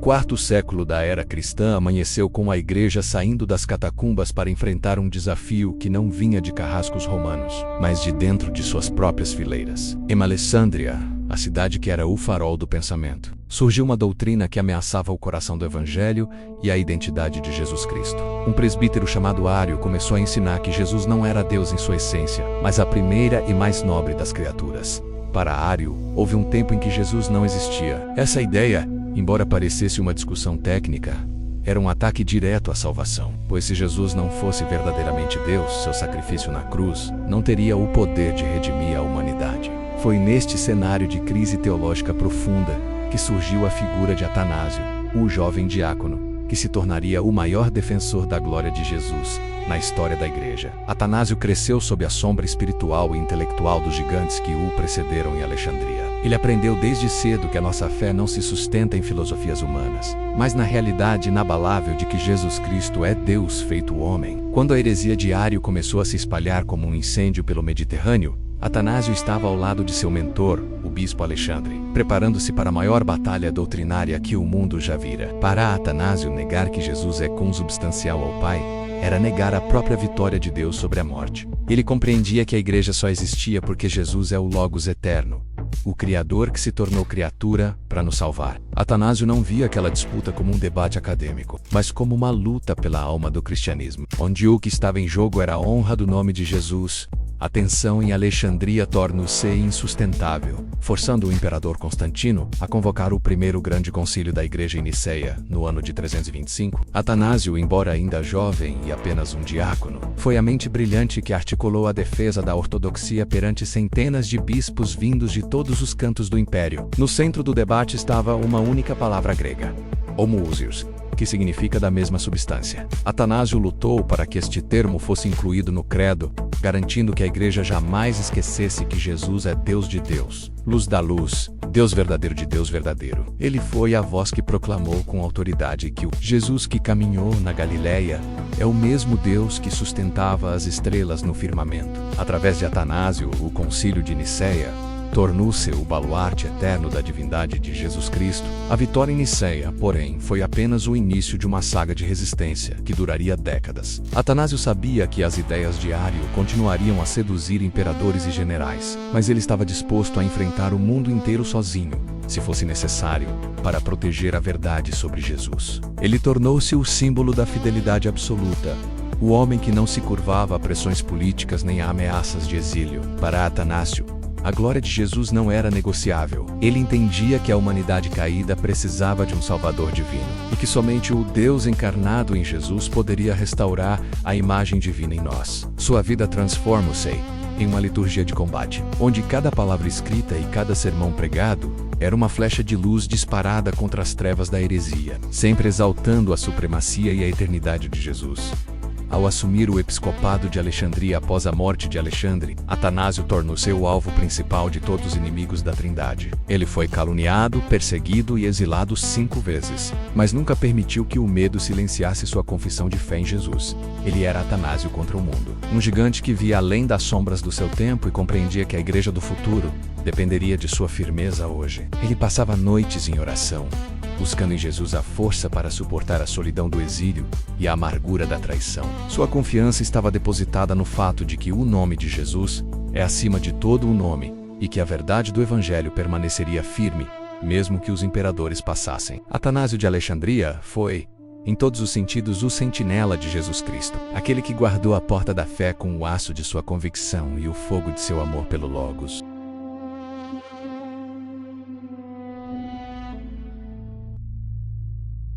quarto século da era cristã amanheceu com a igreja saindo das catacumbas para enfrentar um desafio que não vinha de carrascos romanos, mas de dentro de suas próprias fileiras. Em Alexandria, a cidade que era o farol do pensamento, surgiu uma doutrina que ameaçava o coração do Evangelho e a identidade de Jesus Cristo. Um presbítero chamado Ário começou a ensinar que Jesus não era Deus em sua essência, mas a primeira e mais nobre das criaturas. Para Ário, houve um tempo em que Jesus não existia. Essa ideia, embora parecesse uma discussão técnica, era um ataque direto à salvação, pois se Jesus não fosse verdadeiramente Deus, seu sacrifício na cruz não teria o poder de redimir a humanidade. Foi neste cenário de crise teológica profunda que surgiu a figura de Atanásio, o jovem diácono, que se tornaria o maior defensor da glória de Jesus na história da igreja. Atanásio cresceu sob a sombra espiritual e intelectual dos gigantes que o precederam em Alexandria. Ele aprendeu desde cedo que a nossa fé não se sustenta em filosofias humanas, mas na realidade inabalável de que Jesus Cristo é Deus feito homem. Quando a heresia de Ário começou a se espalhar como um incêndio pelo Mediterrâneo, Atanásio estava ao lado de seu mentor, o bispo Alexandre, preparando-se para a maior batalha doutrinária que o mundo já vira. Para Atanásio, negar que Jesus é consubstancial ao Pai era negar a própria vitória de Deus sobre a morte. Ele compreendia que a igreja só existia porque Jesus é o Logos eterno, o Criador que se tornou criatura para nos salvar. Atanásio não via aquela disputa como um debate acadêmico, mas como uma luta pela alma do cristianismo, onde o que estava em jogo era a honra do nome de Jesus. A tensão em Alexandria torna-se insustentável, forçando o imperador Constantino a convocar o primeiro grande concílio da igreja em Niceia, no ano de 325. Atanásio, embora ainda jovem e apenas um diácono, foi a mente brilhante que articulou a defesa da ortodoxia perante centenas de bispos vindos de todos os cantos do império. No centro do debate estava uma única palavra grega, homoousios, que significa da mesma substância. Atanásio lutou para que este termo fosse incluído no credo, garantindo que a igreja jamais esquecesse que Jesus é Deus de Deus, luz da luz, Deus verdadeiro de Deus verdadeiro. Ele foi a voz que proclamou com autoridade que o Jesus que caminhou na Galileia é o mesmo Deus que sustentava as estrelas no firmamento. Através de Atanásio, o concílio de Niceia tornou-se o baluarte eterno da divindade de Jesus Cristo. A vitória em Niceia, porém, foi apenas o início de uma saga de resistência que duraria décadas. Atanásio sabia que as ideias de Ário continuariam a seduzir imperadores e generais, mas ele estava disposto a enfrentar o mundo inteiro sozinho, se fosse necessário, para proteger a verdade sobre Jesus. Ele tornou-se o símbolo da fidelidade absoluta, o homem que não se curvava a pressões políticas nem a ameaças de exílio. Para Atanásio, a glória de Jesus não era negociável. Ele entendia que a humanidade caída precisava de um Salvador divino, e que somente o Deus encarnado em Jesus poderia restaurar a imagem divina em nós. Sua vida transforma-se em uma liturgia de combate, onde cada palavra escrita e cada sermão pregado era uma flecha de luz disparada contra as trevas da heresia, sempre exaltando a supremacia e a eternidade de Jesus. Ao assumir o episcopado de Alexandria após a morte de Alexandre, Atanásio tornou-se o alvo principal de todos os inimigos da Trindade. Ele foi caluniado, perseguido e exilado 5 vezes, mas nunca permitiu que o medo silenciasse sua confissão de fé em Jesus. Ele era Atanásio contra o mundo, um gigante que via além das sombras do seu tempo e compreendia que a igreja do futuro dependeria de sua firmeza hoje. Ele passava noites em oração, buscando em Jesus a força para suportar a solidão do exílio e a amargura da traição. Sua confiança estava depositada no fato de que o nome de Jesus é acima de todo o nome e que a verdade do Evangelho permaneceria firme, mesmo que os imperadores passassem. Atanásio de Alexandria foi, em todos os sentidos, o sentinela de Jesus Cristo, aquele que guardou a porta da fé com o aço de sua convicção e o fogo de seu amor pelo Logos.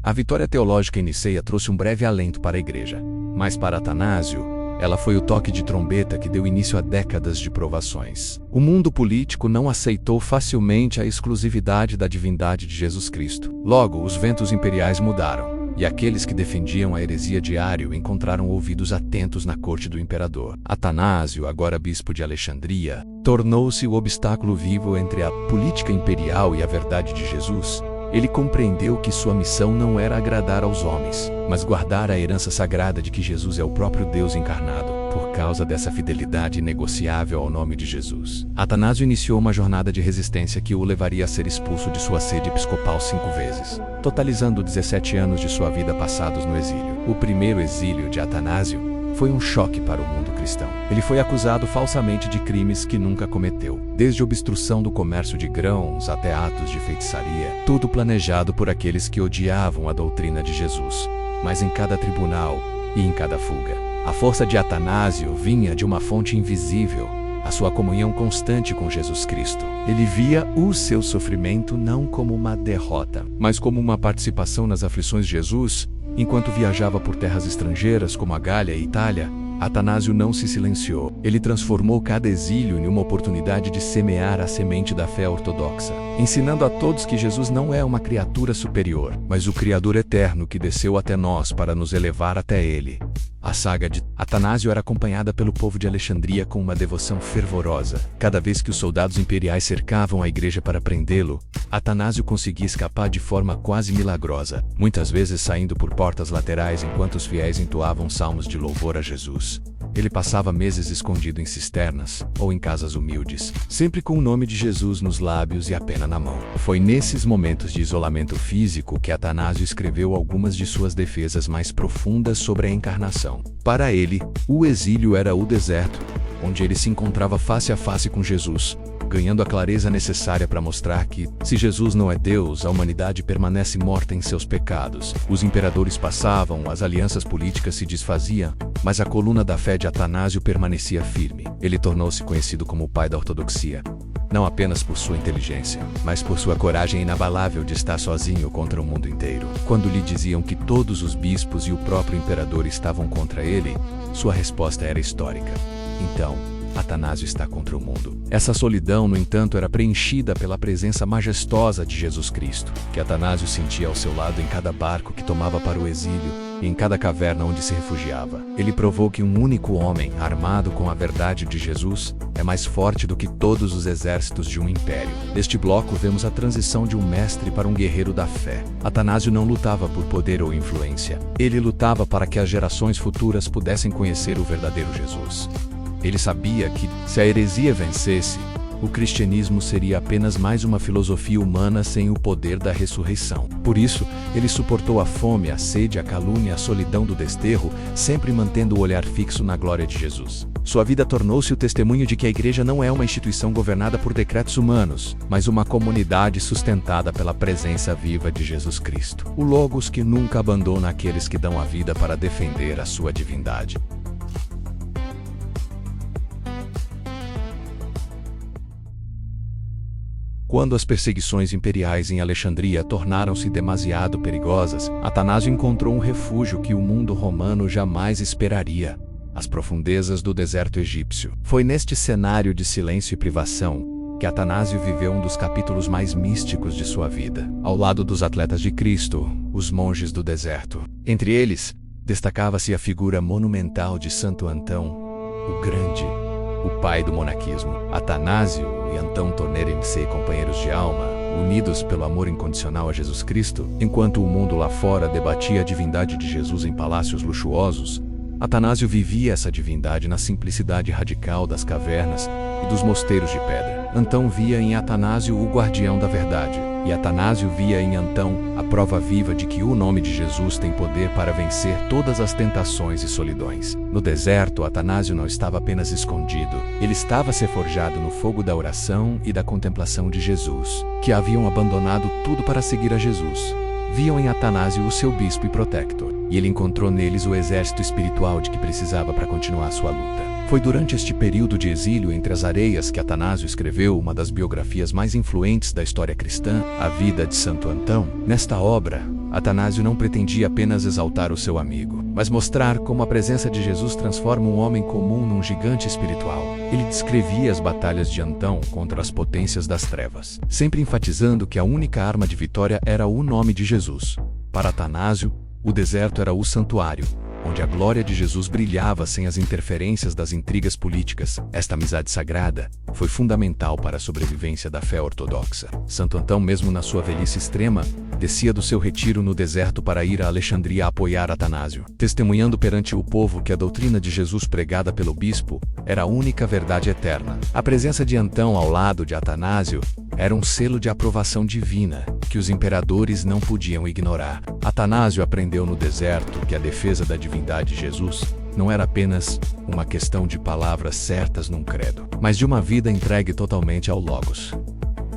A vitória teológica em Niceia trouxe um breve alento para a igreja, mas para Atanásio, ela foi o toque de trombeta que deu início a décadas de provações. O mundo político não aceitou facilmente a exclusividade da divindade de Jesus Cristo. Logo, os ventos imperiais mudaram, e aqueles que defendiam a heresia de Ário encontraram ouvidos atentos na corte do imperador. Atanásio, agora bispo de Alexandria, tornou-se o obstáculo vivo entre a política imperial e a verdade de Jesus. Ele compreendeu que sua missão não era agradar aos homens, mas guardar a herança sagrada de que Jesus é o próprio Deus encarnado. por causa dessa fidelidade inegociável ao nome de Jesus. Atanásio iniciou uma jornada de resistência que o levaria a ser expulso de sua sede episcopal 5 vezes, totalizando 17 anos de sua vida passados no exílio. O primeiro exílio de Atanásio foi um choque para o mundo cristão. Ele foi acusado falsamente de crimes que nunca cometeu, desde obstrução do comércio de grãos até atos de feitiçaria, tudo planejado por aqueles que odiavam a doutrina de Jesus. Mas em cada tribunal e em cada fuga, a força de Atanásio vinha de uma fonte invisível, a sua comunhão constante com Jesus Cristo. Ele via o seu sofrimento não como uma derrota, mas como uma participação nas aflições de Jesus. Enquanto viajava por terras estrangeiras como a Gália e Itália, Atanásio não se silenciou. Ele transformou cada exílio em uma oportunidade de semear a semente da fé ortodoxa, ensinando a todos que Jesus não é uma criatura superior, mas o Criador eterno que desceu até nós para nos elevar até Ele. A saga de Atanásio era acompanhada pelo povo de Alexandria com uma devoção fervorosa. Cada vez que os soldados imperiais cercavam a igreja para prendê-lo, Atanásio conseguia escapar de forma quase milagrosa, muitas vezes saindo por portas laterais enquanto os fiéis entoavam salmos de louvor a Jesus. Ele passava meses escondido em cisternas ou em casas humildes, sempre com o nome de Jesus nos lábios e a pena na mão. Foi nesses momentos de isolamento físico que Atanásio escreveu algumas de suas defesas mais profundas sobre a encarnação. Para ele, o exílio era o deserto, onde ele se encontrava face a face com Jesus, ganhando a clareza necessária para mostrar que, se Jesus não é Deus, a humanidade permanece morta em seus pecados. Os imperadores passavam, as alianças políticas se desfaziam, mas a coluna da fé de Atanásio permanecia firme. Ele tornou-se conhecido como o pai da ortodoxia, não apenas por sua inteligência, mas por sua coragem inabalável de estar sozinho contra o mundo inteiro. Quando lhe diziam que todos os bispos e o próprio imperador estavam contra ele, sua resposta era histórica: então, Atanásio está contra o mundo. Essa solidão, no entanto, era preenchida pela presença majestosa de Jesus Cristo, que Atanásio sentia ao seu lado em cada barco que tomava para o exílio e em cada caverna onde se refugiava. Ele provou que um único homem, armado com a verdade de Jesus, é mais forte do que todos os exércitos de um império. Neste bloco vemos a transição de um mestre para um guerreiro da fé. Atanásio não lutava por poder ou influência. Ele lutava para que as gerações futuras pudessem conhecer o verdadeiro Jesus. Ele sabia que, se a heresia vencesse, o cristianismo seria apenas mais uma filosofia humana sem o poder da ressurreição. Por isso, ele suportou a fome, a sede, a calúnia, a solidão do desterro, sempre mantendo o olhar fixo na glória de Jesus. Sua vida tornou-se o testemunho de que a igreja não é uma instituição governada por decretos humanos, mas uma comunidade sustentada pela presença viva de Jesus Cristo, o Logos que nunca abandona aqueles que dão a vida para defender a sua divindade. Quando as perseguições imperiais em Alexandria tornaram-se demasiado perigosas, Atanásio encontrou um refúgio que o mundo romano jamais esperaria: as profundezas do deserto egípcio. Foi neste cenário de silêncio e privação que Atanásio viveu um dos capítulos mais místicos de sua vida, ao lado dos atletas de Cristo, os monges do deserto. Entre eles, destacava-se a figura monumental de Santo Antão, o Grande, o pai do monaquismo. Atanásio e Antão tornaram-se companheiros de alma, unidos pelo amor incondicional a Jesus Cristo. Enquanto o mundo lá fora debatia a divindade de Jesus em palácios luxuosos, Atanásio vivia essa divindade na simplicidade radical das cavernas e dos mosteiros de pedra. Antão via em Atanásio o guardião da verdade, e Atanásio via em Antão a prova viva de que o nome de Jesus tem poder para vencer todas as tentações e solidões. No deserto, Atanásio não estava apenas escondido, ele estava se forjado no fogo da oração e da contemplação de Jesus, que haviam abandonado tudo para seguir a Jesus. Viam em Atanásio o seu bispo e protector, e ele encontrou neles o exército espiritual de que precisava para continuar sua luta. Foi durante este período de exílio entre as areias que Atanásio escreveu uma das biografias mais influentes da história cristã, A Vida de Santo Antão. Nesta obra, Atanásio não pretendia apenas exaltar o seu amigo, mas mostrar como a presença de Jesus transforma um homem comum num gigante espiritual. Ele descrevia as batalhas de Antão contra as potências das trevas, sempre enfatizando que a única arma de vitória era o nome de Jesus. Para Atanásio, o deserto era o santuário, onde a glória de Jesus brilhava sem as interferências das intrigas políticas. Esta amizade sagrada foi fundamental para a sobrevivência da fé ortodoxa. Santo Antão, mesmo na sua velhice extrema, descia do seu retiro no deserto para ir a Alexandria apoiar Atanásio, testemunhando perante o povo que a doutrina de Jesus pregada pelo bispo era a única verdade eterna. A presença de Antão ao lado de Atanásio era um selo de aprovação divina que os imperadores não podiam ignorar. Atanásio aprendeu no deserto que a defesa da divindade de Jesus não era apenas uma questão de palavras certas num credo, mas de uma vida entregue totalmente ao Logos.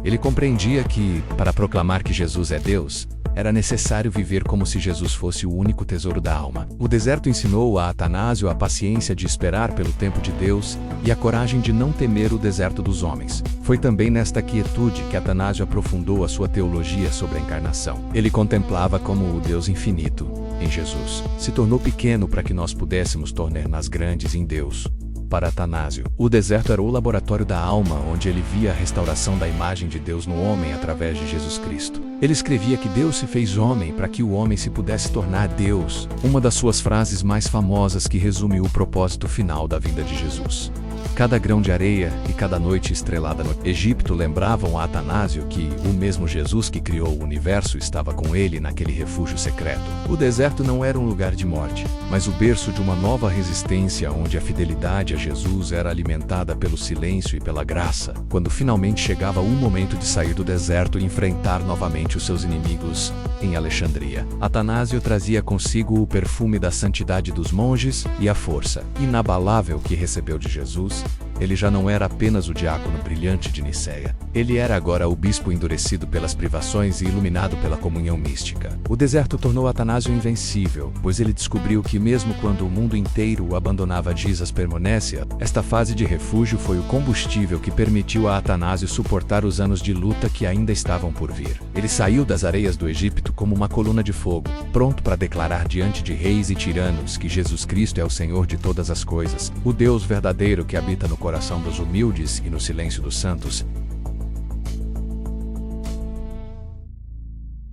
Ele compreendia que, para proclamar que Jesus é Deus, era necessário viver como se Jesus fosse o único tesouro da alma. O deserto ensinou a Atanásio a paciência de esperar pelo tempo de Deus e a coragem de não temer o deserto dos homens. Foi também nesta quietude que Atanásio aprofundou a sua teologia sobre a encarnação. Ele contemplava como o Deus infinito, em Jesus, se tornou pequeno para que nós pudéssemos tornar-nos grandes em Deus. Para Atanásio, o deserto era o laboratório da alma, onde ele via a restauração da imagem de Deus no homem através de Jesus Cristo. Ele escrevia que Deus se fez homem para que o homem se pudesse tornar Deus, uma das suas frases mais famosas que resume o propósito final da vida de Jesus. Cada grão de areia e cada noite estrelada no Egito lembravam a Atanásio que o mesmo Jesus que criou o universo estava com ele naquele refúgio secreto. O deserto não era um lugar de morte, mas o berço de uma nova resistência onde a fidelidade a Jesus era alimentada pelo silêncio e pela graça. Quando finalmente chegava o momento de sair do deserto e enfrentar novamente os seus inimigos em Alexandria, Atanásio trazia consigo o perfume da santidade dos monges e a força inabalável que recebeu de Jesus. Ele já não era apenas o diácono brilhante de Niceia. Ele era agora o bispo endurecido pelas privações e iluminado pela comunhão mística. O deserto tornou Atanásio invencível, pois ele descobriu que mesmo quando o mundo inteiro o abandonava, Jesus permanece. Esta fase de refúgio foi o combustível que permitiu a Atanásio suportar os anos de luta que ainda estavam por vir. Ele saiu das areias do Egito como uma coluna de fogo, pronto para declarar diante de reis e tiranos que Jesus Cristo é o Senhor de todas as coisas, o Deus verdadeiro que habita no coração dos humildes e no silêncio dos santos.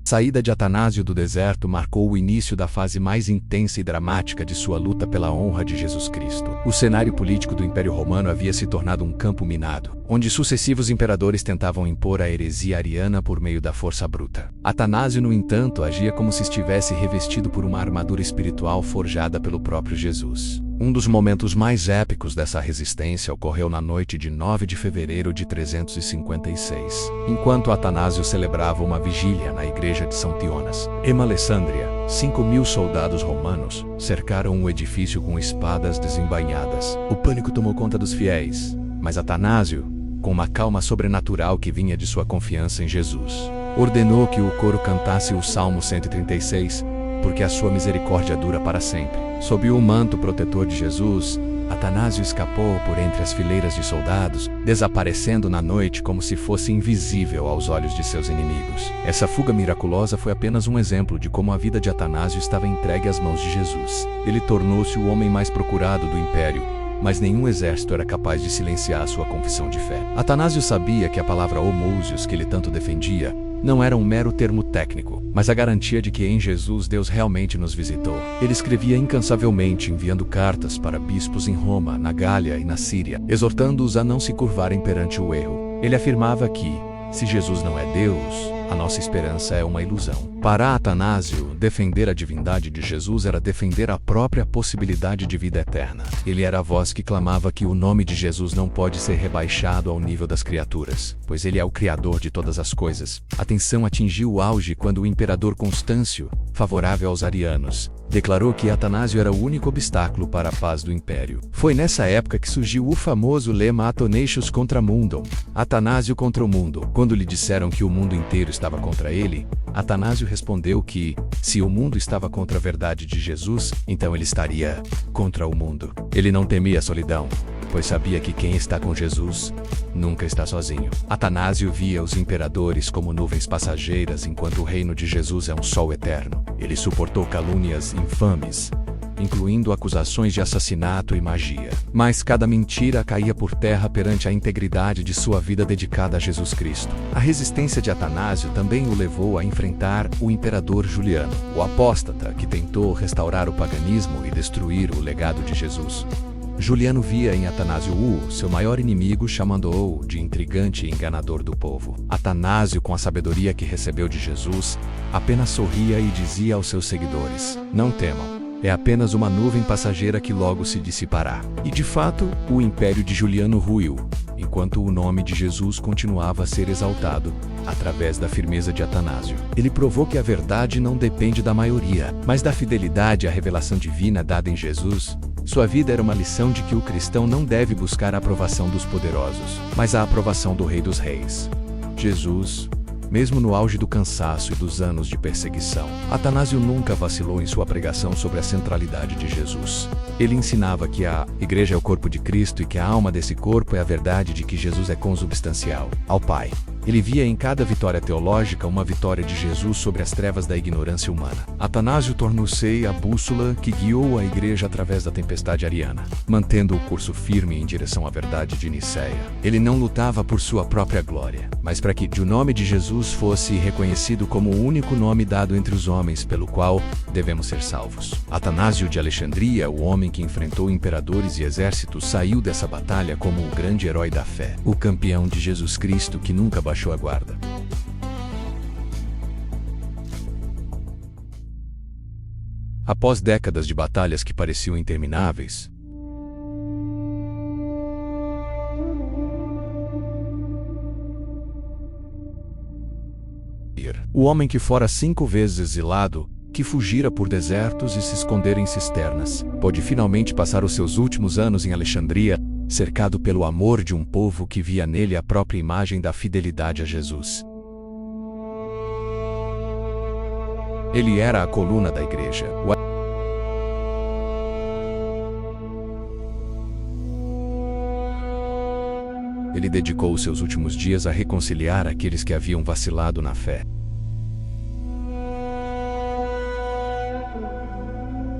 A saída de Atanásio do deserto marcou o início da fase mais intensa e dramática de sua luta pela honra de Jesus Cristo. O cenário político do Império Romano havia se tornado um campo minado, onde sucessivos imperadores tentavam impor a heresia ariana por meio da força bruta. Atanásio, no entanto, agia como se estivesse revestido por uma armadura espiritual forjada pelo próprio Jesus. Um dos momentos mais épicos dessa resistência ocorreu na noite de 9 de fevereiro de 356, enquanto Atanásio celebrava uma vigília na igreja de São Tionas, em Alessandria. 5.000 soldados romanos cercaram o edifício com espadas desembainhadas. O pânico tomou conta dos fiéis, mas Atanásio, com uma calma sobrenatural que vinha de sua confiança em Jesus, ordenou que o coro cantasse o Salmo 136, porque a sua misericórdia dura para sempre. Sob o manto protetor de Jesus, Atanásio escapou por entre as fileiras de soldados, desaparecendo na noite como se fosse invisível aos olhos de seus inimigos. Essa fuga miraculosa foi apenas um exemplo de como a vida de Atanásio estava entregue às mãos de Jesus. Ele tornou-se o homem mais procurado do império, mas nenhum exército era capaz de silenciar a sua confissão de fé. Atanásio sabia que a palavra homousios que ele tanto defendia não era um mero termo técnico, mas a garantia de que em Jesus Deus realmente nos visitou. Ele escrevia incansavelmente, enviando cartas para bispos em Roma, na Gália e na Síria, exortando-os a não se curvarem perante o erro. Ele afirmava que, se Jesus não é Deus, a nossa esperança é uma ilusão. Para Atanásio, defender a divindade de Jesus era defender a própria possibilidade de vida eterna. Ele era a voz que clamava que o nome de Jesus não pode ser rebaixado ao nível das criaturas, pois ele é o Criador de todas as coisas. A tensão atingiu o auge quando o imperador Constâncio, favorável aos arianos, declarou que Atanásio era o único obstáculo para a paz do império. Foi nessa época que surgiu o famoso lema Athanasius contra mundum, Atanásio contra o mundo. Quando lhe disseram que o mundo inteiro estava contra ele, Atanásio respondeu que, se o mundo estava contra a verdade de Jesus, então ele estaria contra o mundo. Ele não temia a solidão, pois sabia que quem está com Jesus nunca está sozinho. Atanásio via os imperadores como nuvens passageiras, enquanto o reino de Jesus é um sol eterno. Ele suportou calúnias infames, incluindo acusações de assassinato e magia. Mas cada mentira caía por terra perante a integridade de sua vida dedicada a Jesus Cristo. A resistência de Atanásio também o levou a enfrentar o imperador Juliano, o apóstata que tentou restaurar o paganismo e destruir o legado de Jesus. Juliano via em Atanásio seu maior inimigo, chamando-o de intrigante e enganador do povo. Atanásio, com a sabedoria que recebeu de Jesus, apenas sorria e dizia aos seus seguidores: "Não temam, é apenas uma nuvem passageira que logo se dissipará." E de fato, o império de Juliano ruiu, enquanto o nome de Jesus continuava a ser exaltado, através da firmeza de Atanásio. Ele provou que a verdade não depende da maioria, mas da fidelidade à revelação divina dada em Jesus. Sua vida era uma lição de que o cristão não deve buscar a aprovação dos poderosos, mas a aprovação do Rei dos Reis, Jesus. Mesmo no auge do cansaço e dos anos de perseguição, Atanásio nunca vacilou em sua pregação sobre a centralidade de Jesus. Ele ensinava que a Igreja é o corpo de Cristo e que a alma desse corpo é a verdade de que Jesus é consubstancial ao Pai. Ele via em cada vitória teológica uma vitória de Jesus sobre as trevas da ignorância humana. Atanásio tornou-se a bússola que guiou a Igreja através da tempestade ariana, mantendo o curso firme em direção à verdade de Nicéia. Ele não lutava por sua própria glória, mas para que o nome de Jesus fosse reconhecido como o único nome dado entre os homens pelo qual devemos ser salvos. Atanásio de Alexandria, o homem que enfrentou imperadores e exércitos, saiu dessa batalha como o grande herói da fé, o campeão de Jesus Cristo que nunca baixou a guarda. Após décadas de batalhas que pareciam intermináveis, o homem que fora 5 vezes exilado, que fugira por desertos e se esconder em cisternas, pôde finalmente passar os seus últimos anos em Alexandria, cercado pelo amor de um povo que via nele a própria imagem da fidelidade a Jesus. Ele era a coluna da igreja. Ele dedicou os seus últimos dias a reconciliar aqueles que haviam vacilado na fé.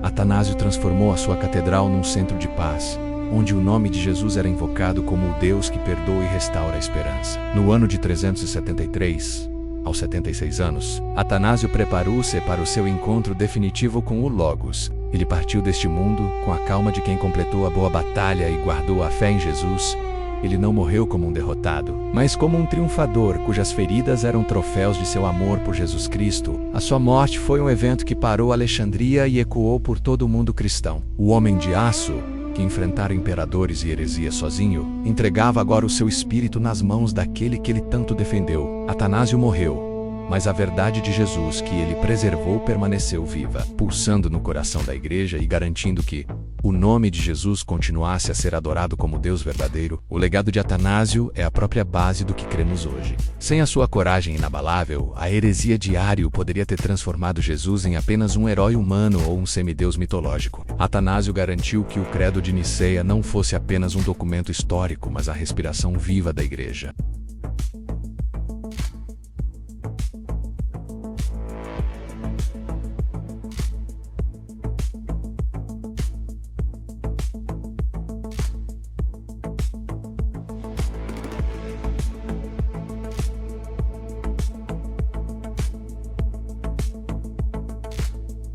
Atanásio transformou a sua catedral num centro de paz, onde o nome de Jesus era invocado como o Deus que perdoa e restaura a esperança. No ano de 373, aos 76 anos, Atanásio preparou-se para o seu encontro definitivo com o Logos. Ele partiu deste mundo com a calma de quem completou a boa batalha e guardou a fé em Jesus. Ele não morreu como um derrotado, mas como um triunfador cujas feridas eram troféus de seu amor por Jesus Cristo. A sua morte foi um evento que parou Alexandria e ecoou por todo o mundo cristão. O homem de aço, que enfrentara imperadores e heresias sozinho, entregava agora o seu espírito nas mãos daquele que ele tanto defendeu. Atanásio morreu, mas a verdade de Jesus que ele preservou permaneceu viva, pulsando no coração da igreja e garantindo que o nome de Jesus continuasse a ser adorado como Deus verdadeiro. O legado de Atanásio é a própria base do que cremos hoje. Sem a sua coragem inabalável, a heresia de Ário poderia ter transformado Jesus em apenas um herói humano ou um semideus mitológico. Atanásio garantiu que o credo de Nicéia não fosse apenas um documento histórico, mas a respiração viva da igreja.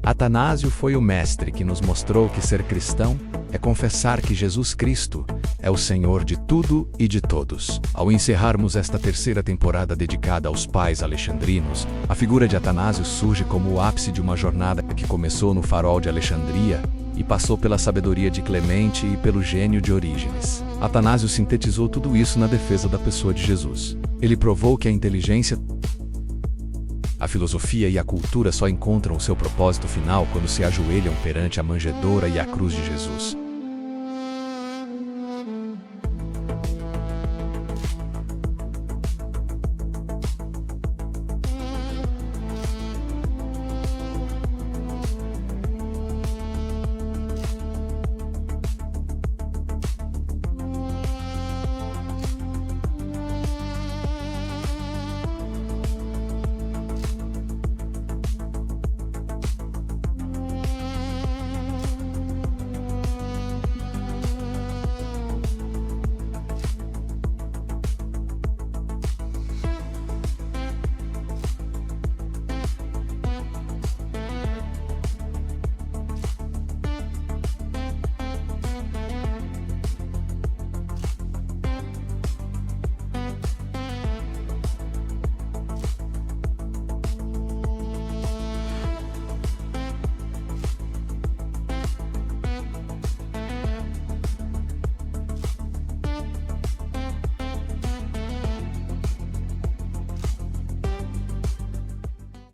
Atanásio foi o mestre que nos mostrou que ser cristão é confessar que Jesus Cristo é o Senhor de tudo e de todos. Ao encerrarmos esta terceira temporada dedicada aos pais alexandrinos, a figura de Atanásio surge como o ápice de uma jornada que começou no farol de Alexandria e passou pela sabedoria de Clemente e pelo gênio de Orígenes. Atanásio sintetizou tudo isso na defesa da pessoa de Jesus. Ele provou que a inteligência, a filosofia e a cultura só encontram o seu propósito final quando se ajoelham perante a manjedoura e a cruz de Jesus.